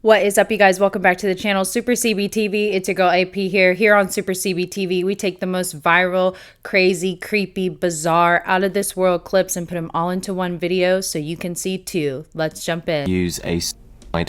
What is up, you guys? Welcome back to the channel, Super CBTV. It's your girl AP here. Here on Super CBTV, we take the most viral, crazy, creepy, bizarre, out of this world clips and put them all into one video so you can see too. Let's jump in. Use a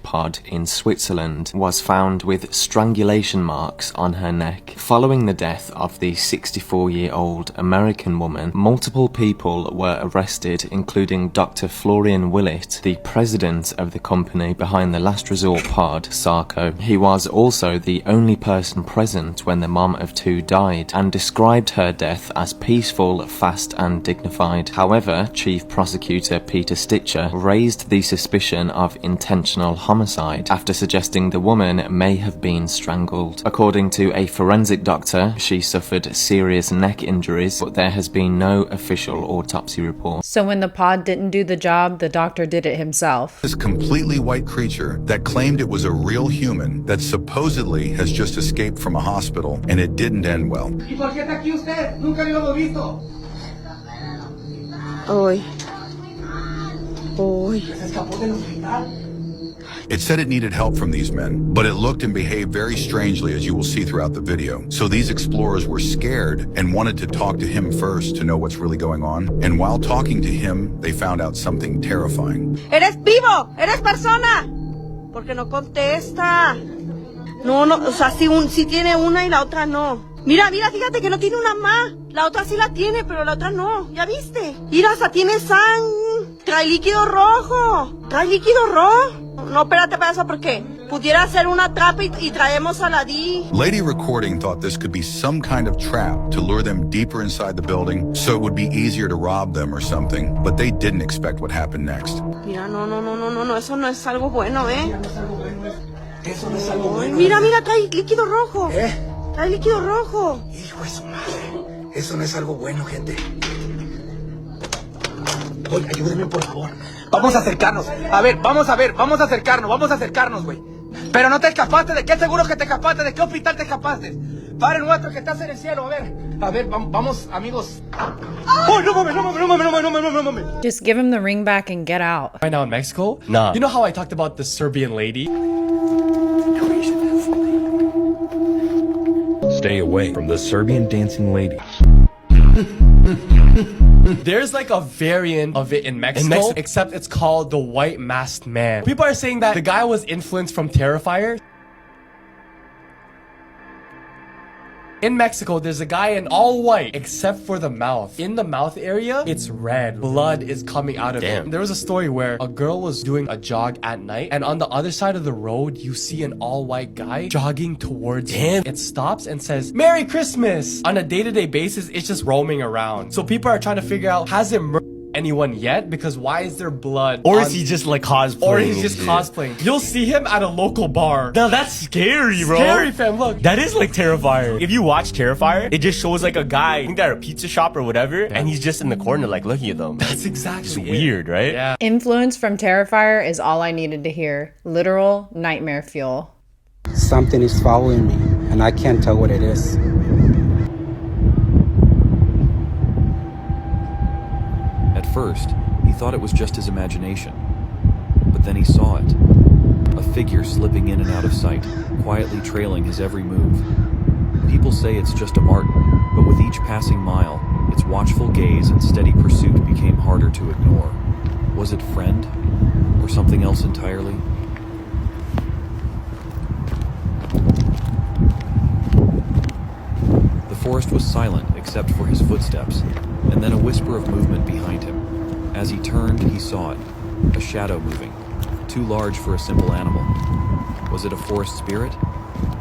pod in Switzerland was found with strangulation marks on her neck. Following the death of the 64-year-old American woman, multiple people were arrested, including Dr. Florian Willett, the president of the company behind the last resort pod, Sarco. He was also the only person present when the mom of two died and described her death as peaceful, fast and dignified. However, Chief Prosecutor Peter Stitcher raised the suspicion of intentional homicide after suggesting the woman may have been strangled. According to a forensic doctor, she suffered serious neck injuries, but there has been no official autopsy report. So when the pod didn't do the job, the doctor did it himself. This completely white creature that claimed it was a real human that supposedly has just escaped from a hospital, and it didn't end well. It said it needed help from these men, but it looked and behaved very strangely, as you will see throughout the video. So these explorers were scared and wanted to talk to him first to know what's really going on. And while talking to him, they found out something terrifying. Eres vivo, eres persona. Porque no contesta. No, o sea, si tiene una y la otra no. Mira, fíjate que no tiene una más. La otra sí la tiene, pero la otra no. ¿Ya viste? Mira, o sea, tiene sangre. Trae líquido rojo. No, espérate, porque pudiera ser una trampa y traemos a la D. Lady recording thought this could be some kind of trap to lure them deeper inside the building so it would be easier to rob them or something, but they didn't expect what happened next. Mira, no, eso no es algo bueno, ¿eh? Eso no es algo bueno. Mira, trae líquido rojo. Trae líquido rojo. Hijo de su madre. Eso no es algo bueno, gente. Oye, ayúdenme, por favor. Vamos a acercarnos. Vamos a acercarnos, güey. Pero no te escapaste. ¿De qué seguro que te escapaste? ¿De qué hospital te escapaste? Padre nuestro que estás en el cielo, a ver, vamos, amigos. Oh, no mames. Just give him the ring back and get out. Right now in Mexico? Nah. You know how I talked about the Serbian lady? Stay away from the Serbian dancing lady. There's like a variant of it in Mexico, except it's called the White Masked Man. People are saying that the guy was influenced from Terrifier. In Mexico, there's a guy in all white, except for the mouth. In the mouth area, it's red. Blood is coming out of it. There was a story where a girl was doing a jog at night, and on the other side of the road, you see an all-white guy jogging towards him. It stops and says, "Merry Christmas!" On a day-to-day basis, it's just roaming around. So people are trying to figure out, has it murdered anyone yet? Because why is there blood? Or is he just like cosplaying? Or he's just cosplaying. You'll see him at a local bar. No, that's scary, bro. Scary, fam, look. That is like Terrifier. If you watch Terrifier, it just shows like a guy, I think they're at a pizza shop or whatever, and he's just in the corner like looking at them. That's exactly It's weird, right? Yeah. Influence from Terrifier is all I needed to hear. Literal nightmare fuel. Something is following me, and I can't tell what it is. At first, he thought it was just his imagination. But then he saw it. A figure slipping in and out of sight, quietly trailing his every move. People say it's just a marten, but with each passing mile, its watchful gaze and steady pursuit became harder to ignore. Was it friend? Or something else entirely? The forest was silent except for his footsteps, and then a whisper of movement behind him. As he turned, he saw it, a shadow moving, too large for a simple animal. Was it a forest spirit?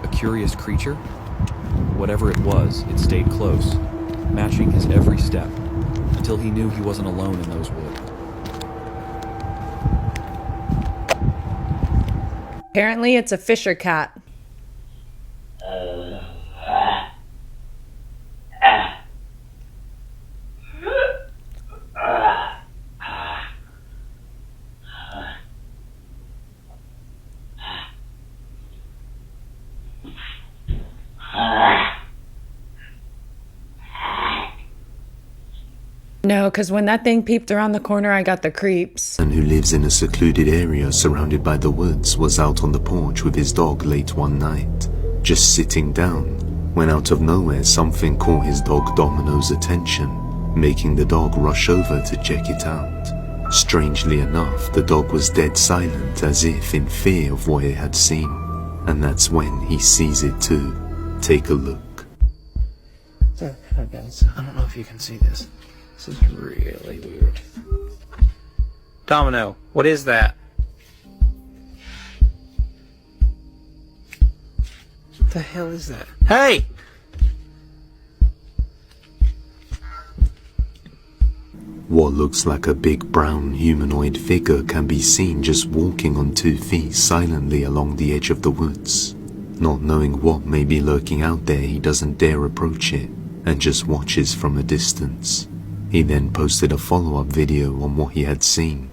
A curious creature? Whatever it was, it stayed close, matching his every step, until he knew he wasn't alone in those woods. Apparently, it's a fisher cat. No, because when that thing peeped around the corner, I got the creeps. And who lives in a secluded area surrounded by the woods was out on the porch with his dog late one night, just sitting down, when out of nowhere something caught his dog Domino's attention, making the dog rush over to check it out. Strangely enough, the dog was dead silent, as if in fear of what it had seen. And that's when he sees it too. Take a look. So, guys, I don't know if you can see this. This is really weird. Domino, what is that? What the hell is that? Hey! What looks like a big brown humanoid figure can be seen just walking on 2 feet silently along the edge of the woods. Not knowing what may be lurking out there, he doesn't dare approach it and just watches from a distance. He then posted a follow-up video on what he had seen.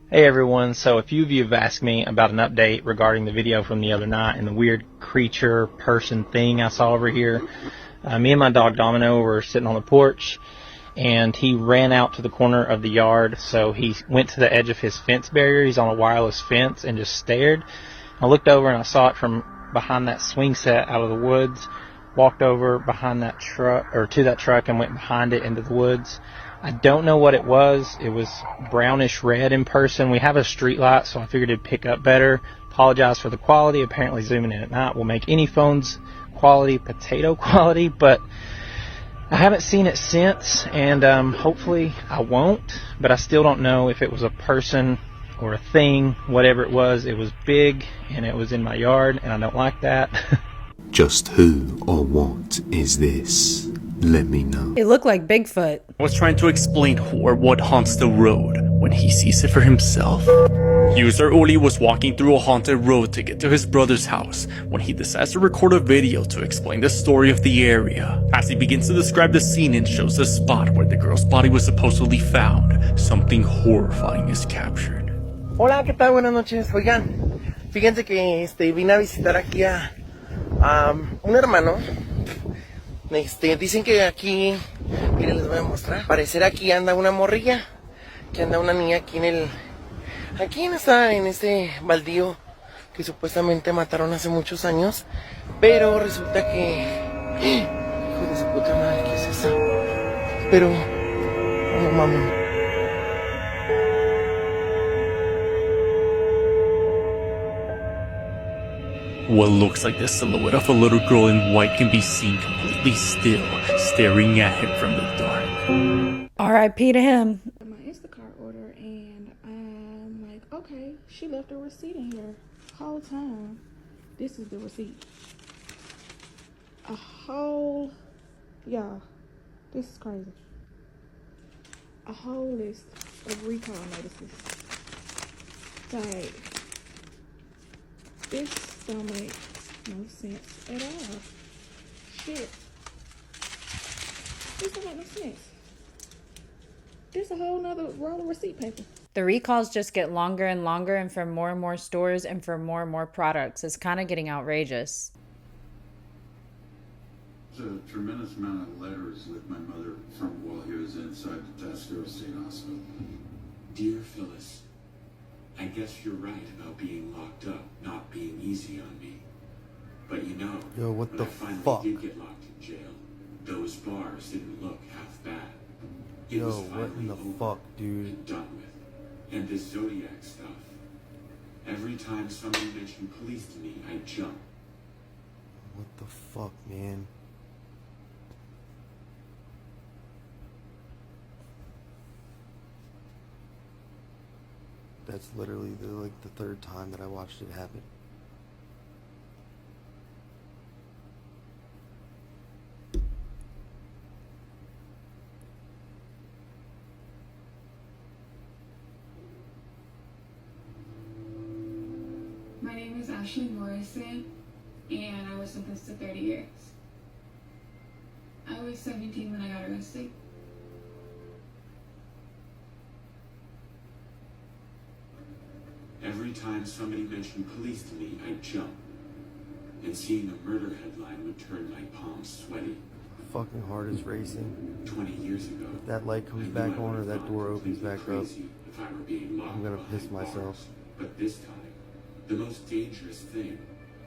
Hey everyone, so a few of you have asked me about an update regarding the video from the other night and the weird creature person thing I saw over here. Me and my dog Domino were sitting on the porch and he ran out to the corner of the yard, so he went to the edge of his fence barrier. He's on a wireless fence and just stared. I looked over and I saw it from behind that swing set out of the woods. Walked over behind that truck, or to that truck, and went behind it into the woods. I don't know what it was. It was brownish red in person. We have a street light, so I figured it'd pick up better. Apologize for the quality. Apparently zooming in at night will make any phone's quality potato quality, but I haven't seen it since, and hopefully I won't, but I still don't know if it was a person or a thing. Whatever it was big, and it was in my yard, and I don't like that. Just who or what is this? Let me know. It looked like Bigfoot. I was trying to explain who or what haunts the road when he sees it for himself. User Uli was walking through a haunted road to get to his brother's house when he decides to record a video to explain the story of the area. As he begins to describe the scene and shows the spot where the girl's body was supposedly found, something horrifying is captured. Hola, ¿qué tal? Buenas noches. Oigan, fíjense que vine a visitar aquí a un hermano. Dicen que aquí, miren, les voy a mostrar. Parecer aquí anda una morrilla, que anda una niña aquí en este baldío que supuestamente mataron hace muchos años, pero resulta que, hijo de su puta madre, ¿qué es eso? Pero, no mames. What looks like the silhouette of a little girl in white can be seen completely still, staring at him from the dark. R.I.P. to him. My Instacart order, and I'm like, okay, she left a receipt in here whole time. This is the receipt. This is crazy. A whole list of recall notices. Like, this don't make no sense at all. Shit. This don't make no sense. There's a whole nother roll of receipt paper. The recalls just get longer and longer, and for more and more stores and for more and more products. It's kind of getting outrageous. There's a tremendous amount of letters with my mother from while he was inside the Tasco State Hospital. Dear Phyllis, I guess you're right about being locked up not being easy on me. But you know, yo, what when the I finally fuck? did get locked in jail, those bars didn't look half bad. It Yo, was what in the finally fuck, dude? and done with. And this Zodiac stuff. Every time somebody mentioned police to me, I jump. What the fuck, man? That's literally the third time that I watched it happen. My name is Ashley Morrison, and I was sentenced to 30 years. I was 17 when I got arrested. Every time somebody mentioned police to me, I'd jump. And seeing a murder headline would turn my palms sweaty. fucking heart is racing. 20 years ago, If that light comes back on or that door opens back up, I'm gonna piss myself. But this time, the most dangerous thing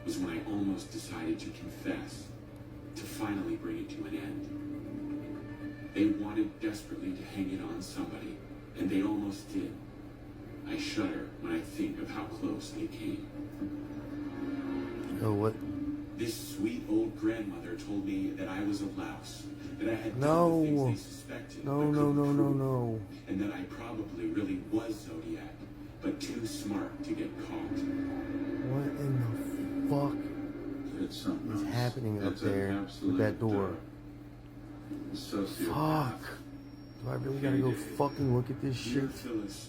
was when I almost decided to confess, to finally bring it to an end. They wanted desperately to hang it on somebody, and they almost did. I shudder when I think of how close they came. Oh, what? This sweet old grandmother told me that I was a louse, that I had done No. the things they suspected, No, but no, couldn't no, no, prove, no. and that I probably really was Zodiac, but too smart to get caught. What in the fuck is happening up there with that door? Fuck. Do I really gotta go fucking look at this Dear shit? Phyllis,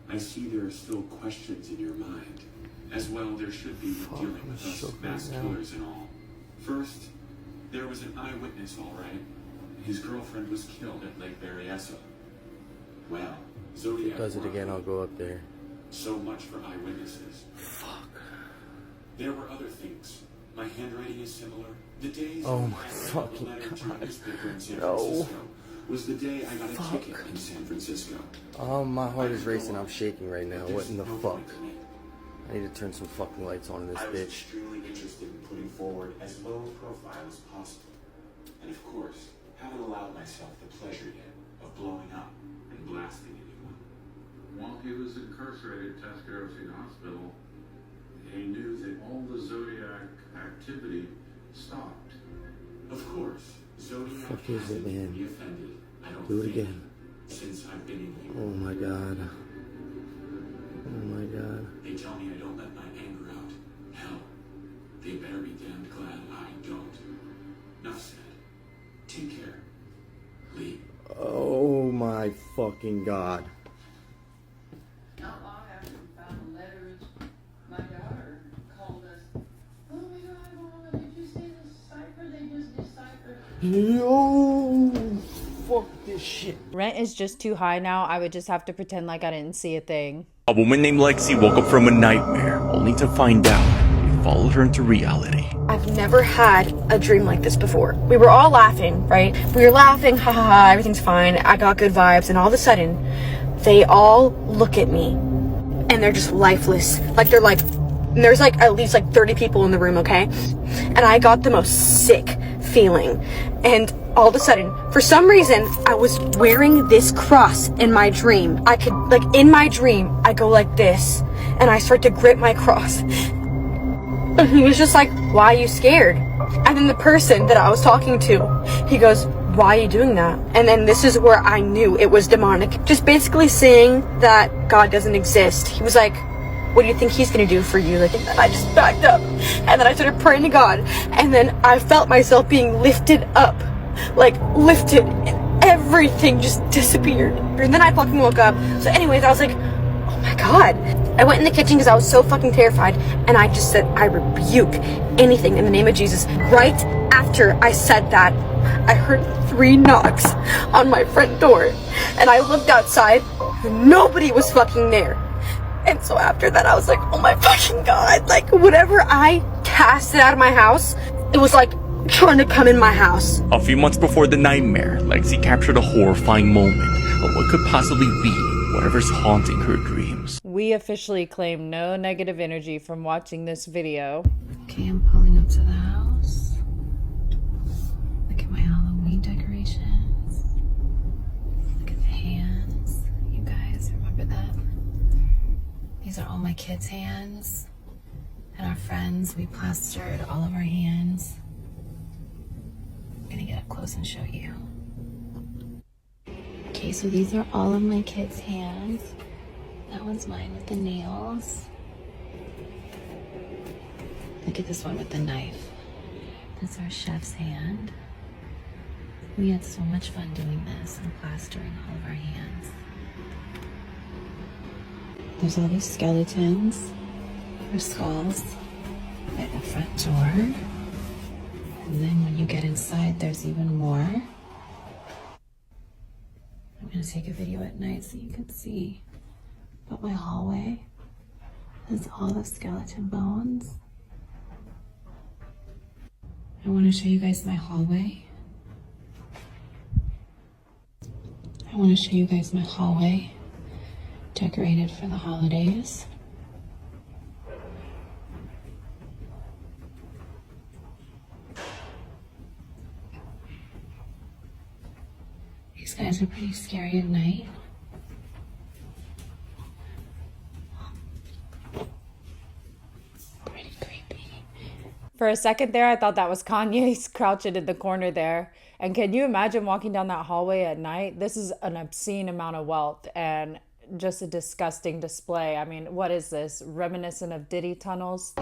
I see there are still questions in your mind. As well, there should be with dealing with us mass killers and all. First, there was an eyewitness, all right. His girlfriend was killed at Lake Berryessa. Well, Zodiac Does it again, I'll go up there. So much for eyewitnesses. Fuck. There were other things. My handwriting is similar. The days Oh when my I read fucking the letter to the newspaper in San No. Francisco was the day I got a ticket in San Francisco. My heart is racing. I'm shaking right now. What in the fuck? I need to turn some fucking lights on in this I was bitch. extremely interested in putting forward as low a profile as possible. And of course, haven't allowed myself the pleasure yet of blowing up and blasting anyone. While he was incarcerated at Tuscaloosa Hospital, he knew that all the Zodiac activity stopped. Of course, Zodiac Fuck is it, man? be offended. I don't Do it think, again. since I've been in here. Oh my god. Oh my god. They tell me I don't let my anger out. Hell, they better be damned glad I don't. Enough said. Take care. Lee. Oh my fucking god. Not long after we found the letters, my daughter called us. Oh my God, Mama, did you see the cipher? They just deciphered. No. Fuck this shit. Rent is just too high now. I would just have to pretend like I didn't see a thing. A woman named Lexi woke up from a nightmare, only to find out it followed her into reality. I've never had a dream like this before. We were all laughing, right? We were laughing, ha ha ha, everything's fine. I got good vibes, and all of a sudden, they all look at me, and they're just lifeless. Like they're like, there's like at least like 30 people in the room, okay? And I got the most sick feeling. And all of a sudden, for some reason, I was wearing this cross in my dream. I could, like, in my dream, I go like this, and I start to grip my cross. And he was just like, why are you scared? And then the person that I was talking to, he goes, why are you doing that? And then this is where I knew it was demonic. Just basically saying that God doesn't exist. He was like, what do you think he's gonna do for you? Like, and I just backed up, and then I started praying to God, and then I felt myself being lifted up, like lifted, and everything just disappeared. And then I fucking woke up. So anyways, I was like, oh my God. I went in the kitchen because I was so fucking terrified, and I just said, I rebuke anything in the name of Jesus. Right after I said that, I heard 3 knocks on my front door, and I looked outside, and nobody was fucking there. And so after that, I was like, oh my fucking God. Like, whatever I casted out of my house, it was like trying to come in my house. A few months before the nightmare, Lexi captured a horrifying moment of what could possibly be whatever's haunting her dreams. We officially claim no negative energy from watching this video. Okay, I'm pulling up to the house. Look at my Halloween decorations. Look at the hands. You guys remember that? These are all my kids' hands. And our friends, we plastered all of our hands. I'm gonna get up close and show you. Okay, so these are all of my kids' hands. That one's mine with the nails. Look at this one with the knife. That's our chef's hand. We had so much fun doing this and plastering all of our hands. There's all these skeletons or skulls at the front door. And then when you get inside, there's even more. I'm gonna take a video at night so you can see. But my hallway has all the skeleton bones. I want to show you guys my hallway. I want to show you guys my hallway, decorated for the holidays. These guys are pretty scary at night. Pretty creepy. For a second there, I thought that was Kanye crouching in the corner there. And can you imagine walking down that hallway at night? This is an obscene amount of wealth and just a disgusting display. I mean, what is this? Reminiscent of Diddy tunnels?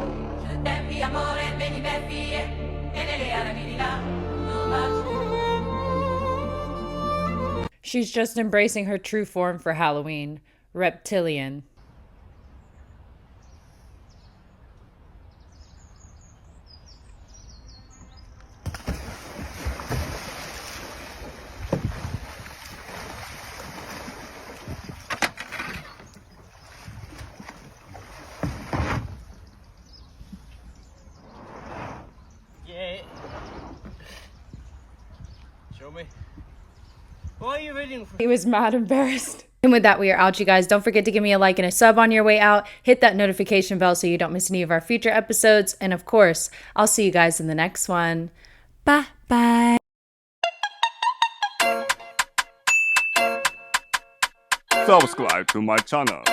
She's just embracing her true form for Halloween. Reptilian. Yeah. Show me. What are you waiting for? He was mad embarrassed. And with that, we are out, you guys. Don't forget to give me a like and a sub on your way out. Hit that notification bell so you don't miss any of our future episodes. And of course, I'll see you guys in the next one. Bye bye. Subscribe to my channel.